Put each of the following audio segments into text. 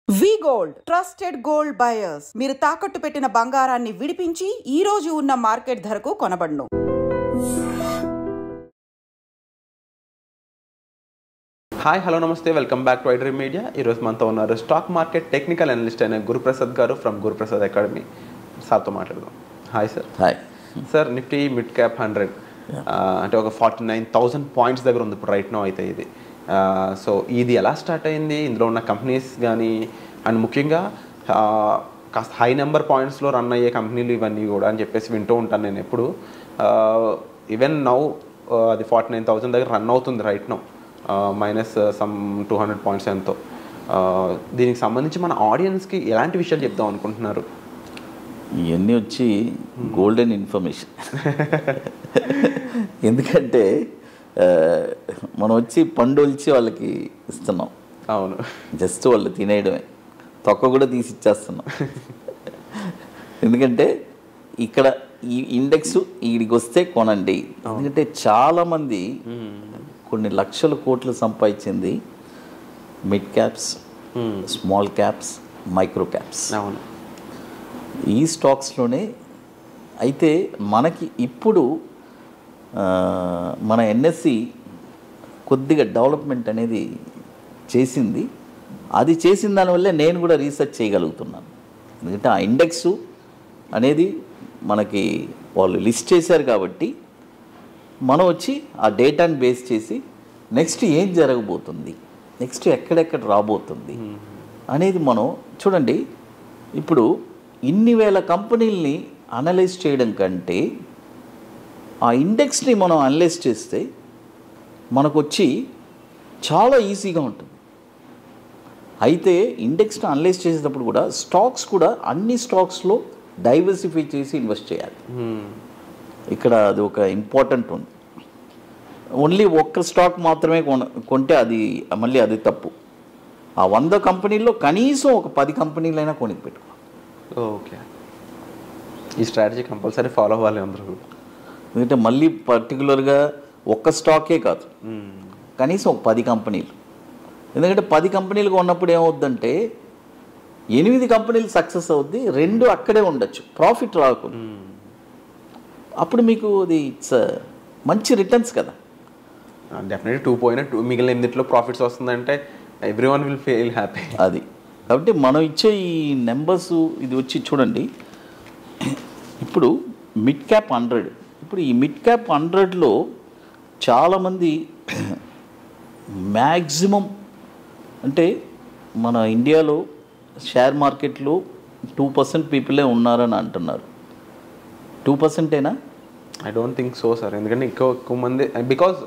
వి gold trusted gold buyers మీరు తాకట్టు పెట్టిన బంగారాన్ని విడిపించి ఈ రోజు ఉన్న మార్కెట్ ధరకు కొనబడును. హాయ్ హలో నమస్తే welcome back to iDream media. ఈరోజు మనతో ఉన్నారు స్టాక్ మార్కెట్ టెక్నికల్ అనలిస్ట్ అయిన గురుప్రసాద్ గారు ఫ్రమ్ గురుప్రసాద్ అకాడమీ. సార్తో మాట్లాడదాం. Hi sir. Hi sir, Nifty mid cap 100 అంటే ఒక 49,000 పాయింట్స్ దగ్గర ఉంది ఇప్పుడు రైట్ నో అయితే ఇది. సో ఇది ఎలా స్టార్ట్ అయింది, ఇందులో ఉన్న కంపెనీస్ కానీ అండ్ ముఖ్యంగా కాస్త హై నెంబర్ పాయింట్స్లో రన్ అయ్యే కంపెనీలు ఇవన్నీ కూడా అని చెప్పేసి వింటూ ఉంటాను నేను ఎప్పుడు. ఈవెన్ నౌ అది 49,000 దగ్గర రన్ అవుతుంది right now, minus sum 200 points ఎంతో. దీనికి సంబంధించి మన ఆడియన్స్కి ఎలాంటి విషయాలు చెప్దాం అనుకుంటున్నారు? ఇవన్నీ వచ్చి గోల్డెన్ ఇన్ఫర్మేషన్. ఎందుకంటే మనం వచ్చి పండు వచ్చి వాళ్ళకి ఇస్తున్నాం. అవును, జస్ట్ వాళ్ళు తినేయడమే, తొక్క కూడా తీసి ఇచ్చేస్తున్నాం. ఎందుకంటే ఇక్కడ ఈ ఇండెక్స్ వీడికి వస్తే కొనండి. ఎందుకంటే చాలామంది కొన్ని లక్షల కోట్లు సంపాదించింది mid caps, small caps, micro caps. అవును, ఈ స్టాక్స్లోనే. అయితే మనకి ఇప్పుడు మన ఎన్ఎస్సి కొద్దిగా డెవలప్మెంట్ అనేది చేసింది. అది చేసిన దానివల్లే నేను కూడా రీసెర్చ్ చేయగలుగుతున్నాను. ఎందుకంటే ఆ ఇండెక్స్ అనేది మనకి వాళ్ళు లిస్ట్ చేశారు కాబట్టి మనం వచ్చి ఆ డేటాని బేస్ చేసి నెక్స్ట్ ఏం జరగబోతుంది, నెక్స్ట్ ఎక్కడెక్కడ రాబోతుంది అనేది మనం చూడండి. ఇప్పుడు ఇన్ని వేల కంపెనీలని అనలైజ్ చేయడం కంటే ఆ ఇండెక్స్ని మనం అనలైజ్ చేస్తే మనకు వచ్చి చాలా ఈజీగా ఉంటుంది. అయితే ఇండెక్స్ని అనలైజ్ చేసేటప్పుడు కూడా స్టాక్స్ కూడా అన్ని స్టాక్స్లో డైవర్సిఫై చేసి ఇన్వెస్ట్ చేయాలి. ఇక్కడ అది ఒక ఇంపార్టెంట్ ఉంది. ఓన్లీ ఒక్క స్టాక్ మాత్రమే కొంటే అది మళ్ళీ అది తప్పు. ఆ 100 కంపెనీల్లో కనీసం ఒక 10 కంపెనీలైనా కొనికి పెట్టుకో. ఓకే, ఈ స్ట్రాటజీ కంపల్సరీ ఫాలో అవ్వాలి అందరూ. ఎందుకంటే మళ్ళీ పర్టికులర్గా ఒక్క స్టాకే కాదు, కనీసం ఒక 10 కంపెనీలు. ఎందుకంటే 10 కంపెనీలు కొన్నప్పుడు ఏమవుద్దంటే 8 కంపెనీలు సక్సెస్ అవుద్ది, 2 అక్కడే ఉండొచ్చు, ప్రాఫిట్ రాకుండా. అప్పుడు మీకు అది ఇట్స్ మంచి రిటర్న్స్ కదా. డెఫినెట్లీ 2 పోయినా మిగిలిన 8లో ప్రాఫిట్స్ వస్తుందంటే every one will feel happy. అది కాబట్టి మనం ఇచ్చే ఈ నెంబర్స్ ఇది వచ్చి చూడండి. ఇప్పుడు మిడ్ క్యాప్ 100, ఇప్పుడు ఈ మిడ్ క్యాప్ 100లో చాలామంది మ్యాక్సిమం అంటే మన ఇండియాలో షేర్ మార్కెట్లో 2% పీపులే ఉన్నారని అంటున్నారు. 2%ఏనా? I don't think so sir. ఎందుకంటే ఎక్కువ మంది బికాజ్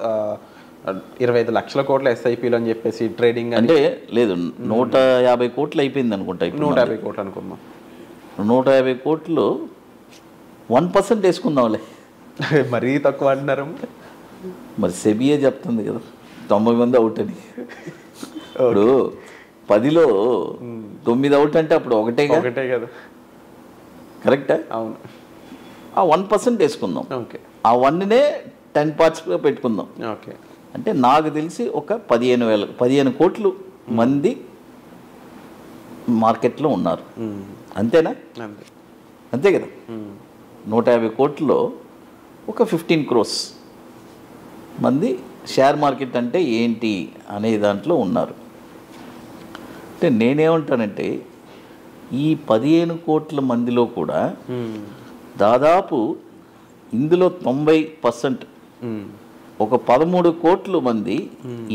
25 లక్షల కోట్ల ఎస్ఐపీలు అని చెప్పేసి ట్రేడింగ్ అంటే లేదు, 150 కోట్లు అయిపోయింది అనుకుంటా. 150 కోట్లు అనుకున్నాం. 150 కోట్లు 1% వేసుకుందాంలే. మరీ తక్కువ అంటున్నారు. మరి సెబియే చెప్తుంది కదా 90 మంది అవుట్ అని. ఇప్పుడు 10లో 9 అవుట్ అంటే అప్పుడు ఒకటే కదా. కరెక్టా? అవును. ఆ 1% వేసుకుందాం. ఓకే, ఆ 1నే 10 పార్ట్స్గా పెట్టుకుందాం. ఓకే, అంటే నాకు తెలిసి ఒక 15 కోట్లు మంది మార్కెట్లో ఉన్నారు. అంతేనా? అంతే కదా. 150 కోట్లలో ఒక 15 crores మంది షేర్ మార్కెట్ అంటే ఏంటి అనే దాంట్లో ఉన్నారు. అంటే నేనేమంటానంటే ఈ 15 కోట్ల మందిలో కూడా దాదాపు ఇందులో 90% ఒక 13 కోట్ల మంది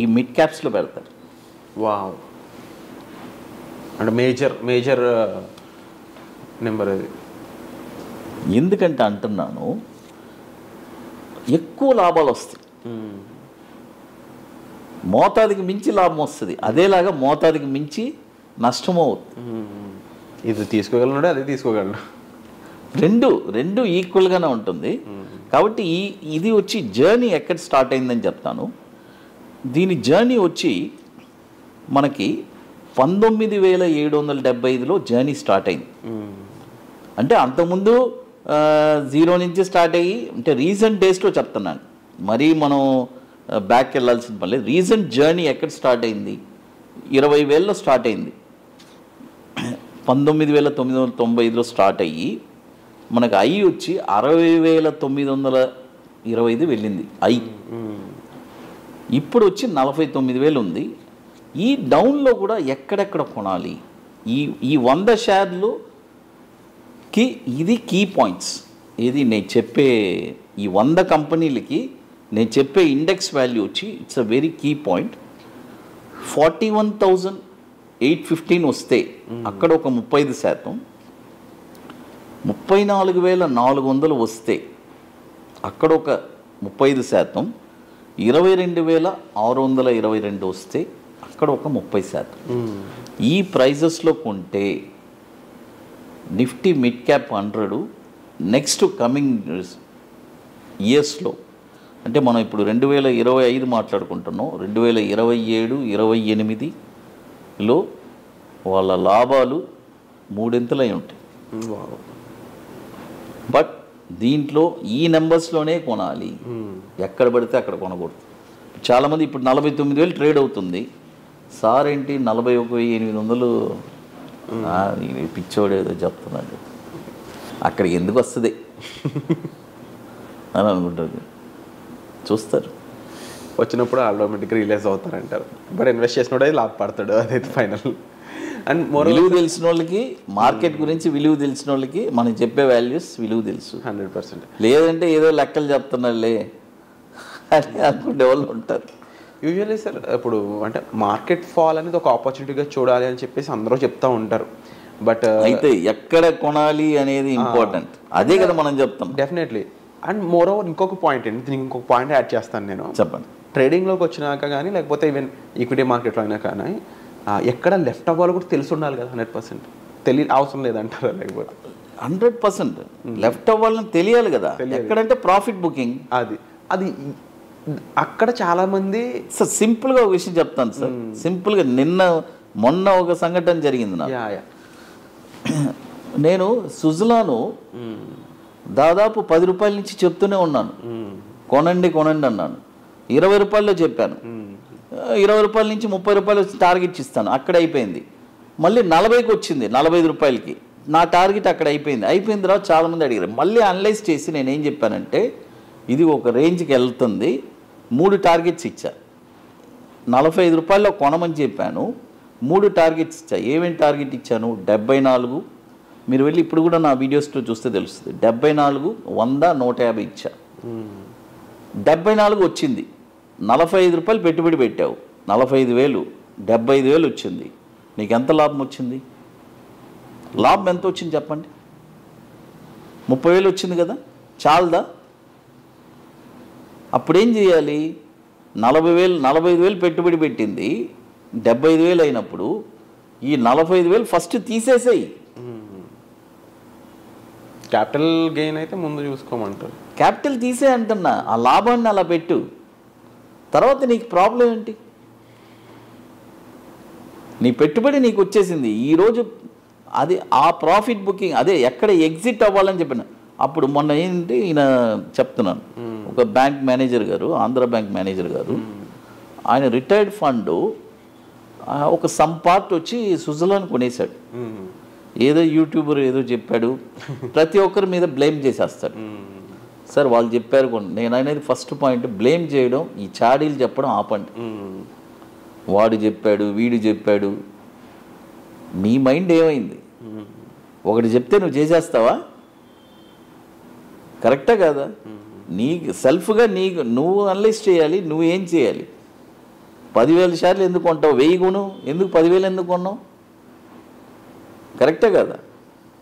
ఈ మిడ్ క్యాప్స్లో పెడతారు. వావ్, అంటే మేజర్ నెంబర్ అది. ఎందుకంటే అంటున్నాను ఎక్కువ లాభాలు వస్తాయి, మోతాదికి మించి లాభం వస్తుంది, అదేలాగా మోతాదికి మించి నష్టం అవుతుంది. ఇది తీసుకోగలను, అదే తీసుకోగలను, రెండు ఈక్వల్గానే ఉంటుంది. కాబట్టి ఇది వచ్చి జర్నీ ఎక్కడ స్టార్ట్ అయిందని చెప్తాను. దీని జర్నీ వచ్చి మనకి 19,775లో జర్నీ స్టార్ట్ అయింది. అంటే అంతకుముందు 0 నుంచి స్టార్ట్ అయ్యి, అంటే రీసెంట్ డేస్లో చెప్తున్నాను, మరీ మనం బ్యాక్ వెళ్ళాల్సిన పని లేదు. రీసెంట్ జర్నీ ఎక్కడ స్టార్ట్ అయింది, 20,000లో స్టార్ట్ అయింది. 19,995లో స్టార్ట్ అయ్యి మనకు ఐ వచ్చి 60,925 వెళ్ళింది ఐ. ఇప్పుడు వచ్చి 49,000 ఉంది. ఈ డౌన్లో కూడా ఎక్కడెక్కడ కొనాలి, ఈ 100 షేర్లుకి ఇది కీ పాయింట్స్. ఇది నేను చెప్పే ఈ 100 కంపెనీలకి నేను చెప్పే ఇండెక్స్ వాల్యూ వచ్చి it's a very key point. 41,815 వస్తే అక్కడ ఒక 35%, 34,400 వస్తే అక్కడ ఒక 35%, 22,622 వస్తే అక్కడ ఒక 30%. ఈ ప్రైజెస్లో కొంటే Nifty mid cap 100 next coming ఇయర్స్లో, అంటే మనం ఇప్పుడు 2025 మాట్లాడుకుంటున్నాం, 2027, 28లో వాళ్ళ లాభాలు 3 అయి ఉంటాయి. బట్ దీంట్లో ఈ నెంబర్స్లోనే కొనాలి, ఎక్కడ పడితే అక్కడ కొనకూడదు. చాలామంది ఇప్పుడు 49,000 ట్రేడ్ అవుతుంది, సార్ ఏంటి 41,800 పిచ్చోడు ఏదో చెప్తున్నాడు, అక్కడికి ఎందుకు వస్తుంది అని అనుకుంటారు. చూస్తారు, వచ్చినప్పుడు ఆటోమేటిక్గా రిలీజ్ అవుతారంటారు. బట్ ఇన్వెస్ట్ చేసినప్పుడు అది లాభపడతాడు, అదైతే ఫైనల్. అండ్ విలువ తెలిసిన వాళ్ళకి, మార్కెట్ గురించి విలువ తెలిసిన వాళ్ళకి మనం చెప్పే వాల్యూస్ విలువ తెలుసు 100%. లేదంటే ఏదో లెక్కలు చెప్తున్నారులే అని అనుకునే వాళ్ళు ఉంటారు. యూజువల్లీ సార్ ఇప్పుడు అంటే మార్కెట్ ఫాల్ అనేది ఒక ఆపర్చునిటీగా చూడాలి అని చెప్పేసి అందరూ చెప్తూ ఉంటారు. బట్ అయితే ఎక్కడ కొనాలి అనేది ఇంపార్టెంట్, అదే కదా మనం చెప్తాం. డెఫినెట్లీ. అండ్ మోర్ ఓవర్ ఇంకొక పాయింట్ అండి, దీనికి ఇంకొక పాయింట్ యాడ్ చేస్తాను నేను. చెప్పండి. ట్రేడింగ్లోకి వచ్చినాక కానీ లేకపోతే ఈవెన్ ఈక్విటీ మార్కెట్లో అయినా కానీ ఎక్కడ లెఫ్ట్ అవ్వాలో కూడా తెలిసి ఉండాలి కదా. 100% అవసరం లేదంటారా? లేకపోతే 100% లెఫ్ట్ అవ్వాలని తెలియాలి కదా. ఎక్కడంటే ప్రాఫిట్ బుకింగ్, అది అక్కడ చాలామంది. సార్ సింపుల్గా ఒక విషయం చెప్తాను సార్. సింపుల్గా మొన్న ఒక సంఘటన జరిగింది నాకు. నేను సుజలాను దాదాపు 10 రూపాయల నుంచి చెప్తూనే ఉన్నాను, కొనండి అన్నాను. 20 రూపాయల్లో చెప్పాను, 20 రూపాయల నుంచి 30 రూపాయలు టార్గెట్ ఇస్తాను, అక్కడ అయిపోయింది. మళ్ళీ 40కి వచ్చింది, 45 రూపాయలకి నా టార్గెట్ అక్కడ అయిపోయింది. అయిపోయిన తర్వాత చాలామంది అడిగారు. మళ్ళీ అనలైజ్ చేసి నేనేం చెప్పానంటే, ఇది ఒక రేంజ్కి వెళ్తుంది, 3 టార్గెట్స్ ఇచ్చా. 45 రూపాయల్లో కొనమని చెప్పాను, 3 టార్గెట్స్ ఇచ్చా. ఏమేమి టార్గెట్ ఇచ్చాను? 74, మీరు వెళ్ళి ఇప్పుడు కూడా నా వీడియోస్లో చూస్తే తెలుస్తుంది. 74, 100, 150 ఇచ్చా. 74 వచ్చింది. 45 రూపాయలు పెట్టుబడి పెట్టావు, 45,000, 75,000 వచ్చింది. నీకు ఎంత లాభం వచ్చింది? లాభం ఎంత వచ్చింది చెప్పండి? 30,000 వచ్చింది కదా, చాలదా? అప్పుడేం చేయాలి? 45,000 పెట్టుబడి పెట్టింది, 75,000 అయినప్పుడు ఈ 45,000 ఫస్ట్ తీసేసేయి. క్యాపిటల్ గెయిన్ అయితే ముందు చూసుకోమంటారు. క్యాపిటల్ తీసే అంటున్నా, ఆ లాభాన్ని అలా పెట్టు. తర్వాత నీకు ప్రాబ్లం ఏంటి? నీ పెట్టుబడి నీకు వచ్చేసింది ఈరోజు, అది ఆ ప్రాఫిట్ బుకింగ్, అదే ఎక్కడ ఎగ్జిట్ అవ్వాలని చెప్పిన. అప్పుడు మొన్న ఏంటి ఈయన చెప్తున్నాను, ఒక బ్యాంక్ మేనేజర్ గారు, ఆంధ్ర బ్యాంక్ మేనేజర్ గారు, ఆయన రిటైర్డ్ ఫండ్ ఒక సమ్ పార్ట్ వచ్చి సుజలాన్ కొనేశాడు. ఏదో యూట్యూబర్ ఏదో చెప్పాడు, ప్రతి ఒక్కరి మీద బ్లేమ్ చేసేస్తాడు. సార్ వాళ్ళు చెప్పారు కొన్ని, నేను అనేది ఫస్ట్ పాయింట్, బ్లేమ్ చేయడం, ఈ చాడీలు చెప్పడం ఆపండి. వాడు చెప్పాడు, వీడు చెప్పాడు, నీ మైండ్ ఏమైంది? ఒకటి చెప్తే నువ్వు చేసేస్తావా? కరెక్టా కదా? నీకు సెల్ఫ్గా నువ్వు అనలైజ్ చేయాలి. నువ్వు ఏం చేయాలి? 10,000 షేర్లు ఎందుకు కొంటావు? 1000 కొను, ఎందుకు 10,000 ఎందుకు కొన్నావు? కరెక్టే కదా?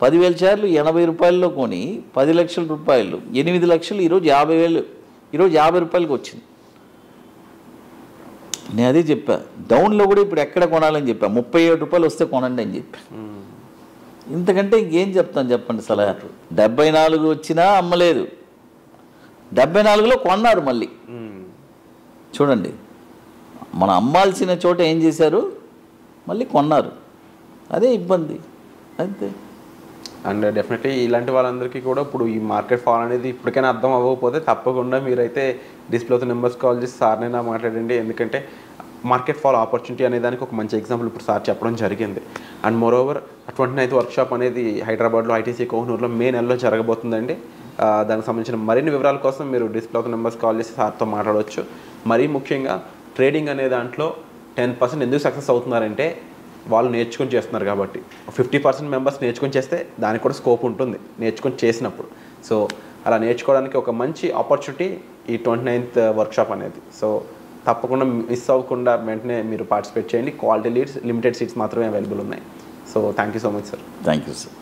10,000 షేర్లు 80 రూపాయల్లో కొని 10 లక్షల రూపాయలు, 8 లక్షలు, ఈరోజు 50,000, ఈరోజు 50 రూపాయలకి వచ్చింది. నేను అదే చెప్పా, డౌన్లో కూడా ఇప్పుడు ఎక్కడ కొనాలని చెప్పా, 37 రూపాయలు వస్తే కొనండి అని చెప్పా. ఇంతకంటే ఇంకేం చెప్తాను చెప్పండి? సలహా 74 వచ్చినా అమ్మలేదు, 74లో కొన్నారు. మళ్ళీ చూడండి, మనం అమ్మాల్సిన చోట ఏం చేశారు? మళ్ళీ కొన్నారు. అదే ఇబ్బంది, అంతే. అండ్ డెఫినెట్లీ ఇలాంటి వాళ్ళందరికీ కూడా ఇప్పుడు ఈ మార్కెట్ ఫాల్ అనేది ఇప్పటికైనా అర్థం అవ్వకపోతే తప్పకుండా మీరైతే డిస్ప్లేతో నెంబర్స్ కాల్ చేసి సార్నైనా మాట్లాడండి. ఎందుకంటే మార్కెట్ ఫాల్ ఆపర్చునిటీ అనే దానికి ఒక మంచి ఎగ్జాంపుల్ ఇప్పుడు సార్ చెప్పడం జరిగింది. అండ్ మోరోవర్ 29th వర్క్షాప్ అనేది హైదరాబాద్లో ఐటీసీ కోహినూర్లో మే నెలలో జరగబోతుందండి. దానికి సంబంధించిన మరిన్ని వివరాల కోసం మీరు డిస్ప్లే అవుతున్న నెంబర్స్ కాల్ చేసి సార్తో మాట్లాడవచ్చు. మరీ ముఖ్యంగా ట్రేడింగ్ అనే దాంట్లో 10% ఎందుకు సక్సెస్ అవుతున్నారంటే వాళ్ళు నేర్చుకొని చేస్తున్నారు కాబట్టి. 50% మెంబర్స్ నేర్చుకొని చేస్తే దానికి కూడా స్కోప్ ఉంటుంది నేర్చుకొని చేసినప్పుడు. సో అలా నేర్చుకోవడానికి ఒక మంచి ఆపర్చునిటీ ఈ 29th వర్క్షాప్ అనేది. సో తప్పకుండా మిస్ అవ్వకుండా వెంటనే మీరు పార్టిసిపేట్ చేయండి. క్వాలిటీ లీడ్స్, లిమిటెడ్ సీట్స్ మాత్రమే అవైలబుల్ ఉన్నాయి. So thank you so much sir. Thank you sir.